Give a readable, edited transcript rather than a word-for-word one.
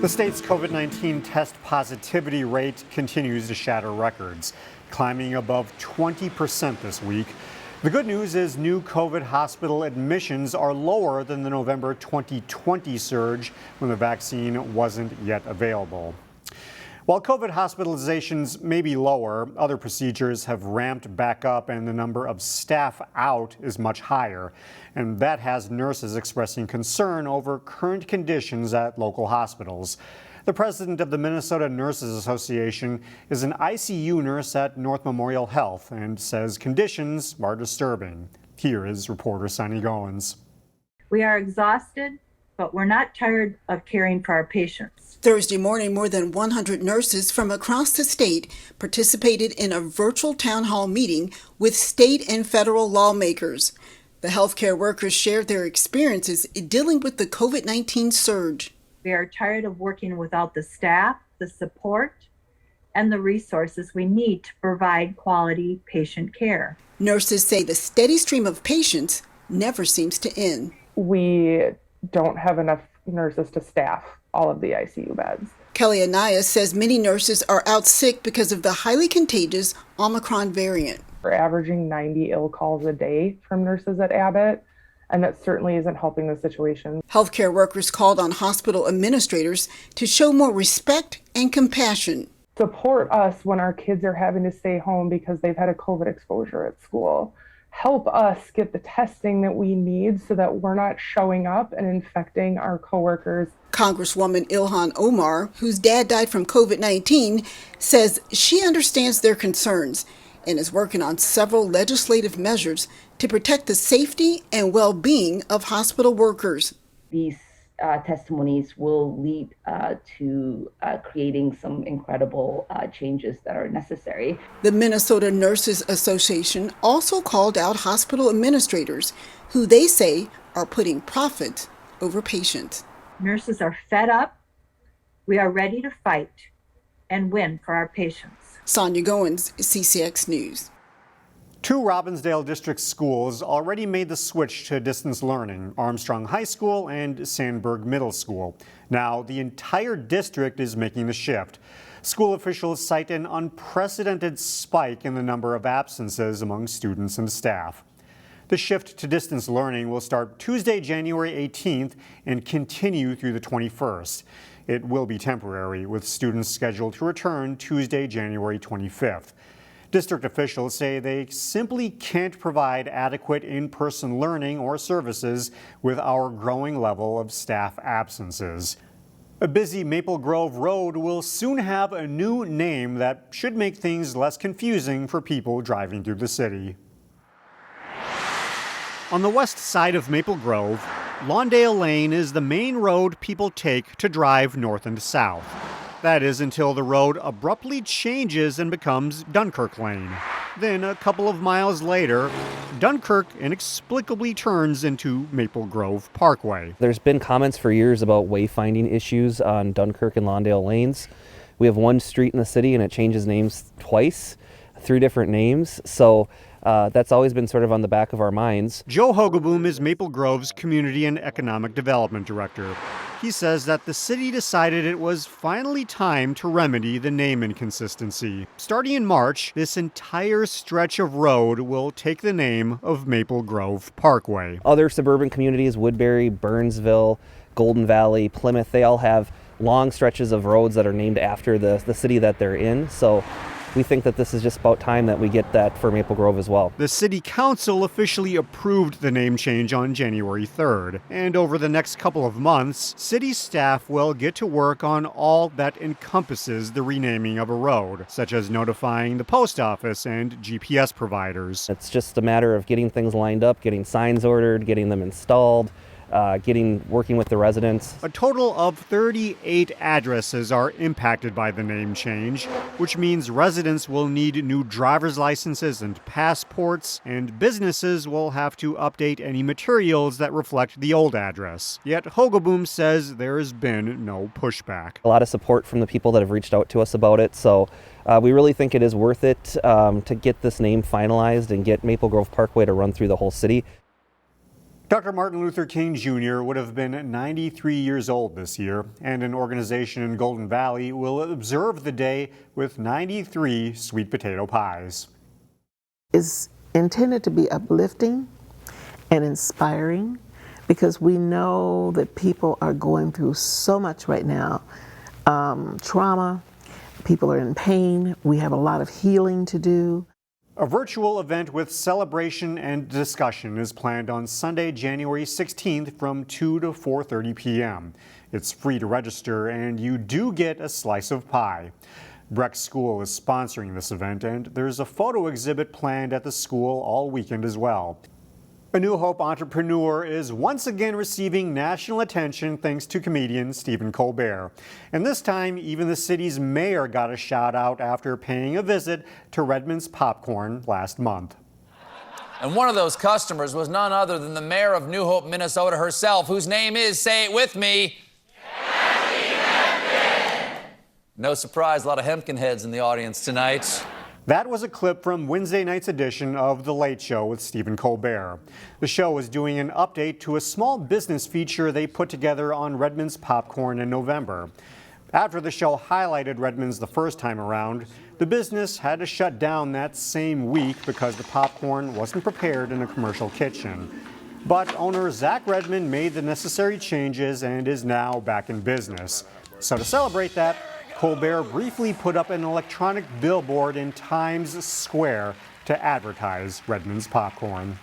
The state's COVID-19 test positivity rate continues to shatter records, climbing above 20% this week. The good news is new COVID hospital admissions are lower than the November 2020 surge when the vaccine wasn't yet available. While COVID hospitalizations may be lower, other procedures have ramped back up and the number of staff out is much higher. And that has nurses expressing concern over current conditions at local hospitals. The president of the Minnesota Nurses Association is an ICU nurse at North Memorial Health and says conditions are disturbing. Here is reporter Sonny Goins. We are exhausted, but we're not tired of caring for our patients. Thursday morning, more than 100 nurses from across the state participated in a virtual town hall meeting with state and federal lawmakers. The healthcare workers shared their experiences dealing with the COVID-19 surge. We are tired of working without the staff, the support, and the resources we need to provide quality patient care. Nurses say the steady stream of patients never seems to end. We don't have enough nurses to staff all of the ICU beds. Kelly Anaya says many nurses are out sick because of the highly contagious Omicron variant. We're averaging 90 ill calls a day from nurses at Abbott, and that certainly isn't helping the situation. Healthcare workers called on hospital administrators to show more respect and compassion. Support us when our kids are having to stay home because they've had a COVID exposure at school. Help us get the testing that we need so that we're not showing up and infecting our coworkers. Congresswoman Ilhan Omar, whose dad died from COVID-19, says she understands their concerns and is working on several legislative measures to protect the safety and well-being of hospital workers. These testimonies will lead to creating some incredible changes that are necessary. The Minnesota Nurses Association also called out hospital administrators, who they say are putting profit over patients. Nurses are fed up. We are ready to fight and win for our patients. Sonia Goins, CCX News. 2 Robbinsdale District schools already made the switch to distance learning, Armstrong High School and Sandburg Middle School. Now, the entire district is making the shift. School officials cite an unprecedented spike in the number of absences among students and staff. The shift to distance learning will start Tuesday, January 18th and continue through the 21st. It will be temporary, with students scheduled to return Tuesday, January 25th. District officials say they simply can't provide adequate in-person learning or services with our growing level of staff absences. A busy Maple Grove Road will soon have a new name that should make things less confusing for people driving through the city. On the west side of Maple Grove, Lawndale Lane is the main road people take to drive north and south. That is until the road abruptly changes and becomes Dunkirk Lane. Then, a couple of miles later, Dunkirk inexplicably turns into Maple Grove Parkway. There's been comments for years about wayfinding issues on Dunkirk and Lawndale Lanes. We have one street in the city and it changes names twice, 3 different names. So that's always been sort of on the back of our minds. Joe Hogeboom is Maple Grove's Community and Economic Development Director. He says that the city decided it was finally time to remedy the name inconsistency. Starting in March, this entire stretch of road will take the name of Maple Grove Parkway. Other suburban communities, Woodbury, Burnsville, Golden Valley, Plymouth, they all have long stretches of roads that are named after the city that they're in. So we think that this is just about time that we get that for Maple Grove as well. The city council officially approved the name change on January 3rd. And over the next couple of months, city staff will get to work on all that encompasses the renaming of a road, such as notifying the post office and GPS providers. It's just a matter of getting things lined up, getting signs ordered, getting them installed, working with the residents. A total of 38 addresses are impacted by the name change, which means residents will need new driver's licenses and passports, and businesses will have to update any materials that reflect the old address. Yet Hogeboom says there has been no pushback. A lot of support from the people that have reached out to us about it, so we really think it is worth it to get this name finalized and get Maple Grove Parkway to run through the whole city. Dr. Martin Luther King Jr. would have been 93 years old this year, and an organization in Golden Valley will observe the day with 93 sweet potato pies. It's intended to be uplifting and inspiring because we know that people are going through so much right now. Trauma, people are in pain, we have a lot of healing to do. A virtual event with celebration and discussion is planned on Sunday, January 16th from 2 to 4:30 p.m. It's free to register and you do get a slice of pie. Breck School is sponsoring this event and there's a photo exhibit planned at the school all weekend as well. A New Hope entrepreneur is once again receiving national attention thanks to comedian Stephen Colbert. And this time, even the city's mayor got a shout out after paying a visit to Redmond's Popcorn last month. And one of those customers was none other than the mayor of New Hope, Minnesota herself, whose name is, say it with me, no surprise, a lot of Hempkin heads in the audience tonight. That was a clip from Wednesday night's edition of The Late Show with Stephen Colbert. The show was doing an update to a small business feature they put together on Redmond's Popcorn in November. After the show highlighted Redmond's the first time around, the business had to shut down that same week because the popcorn wasn't prepared in a commercial kitchen. But owner Zach Redmond made the necessary changes and is now back in business. So to celebrate that, Colbert briefly put up an electronic billboard in Times Square to advertise Redmond's Popcorn.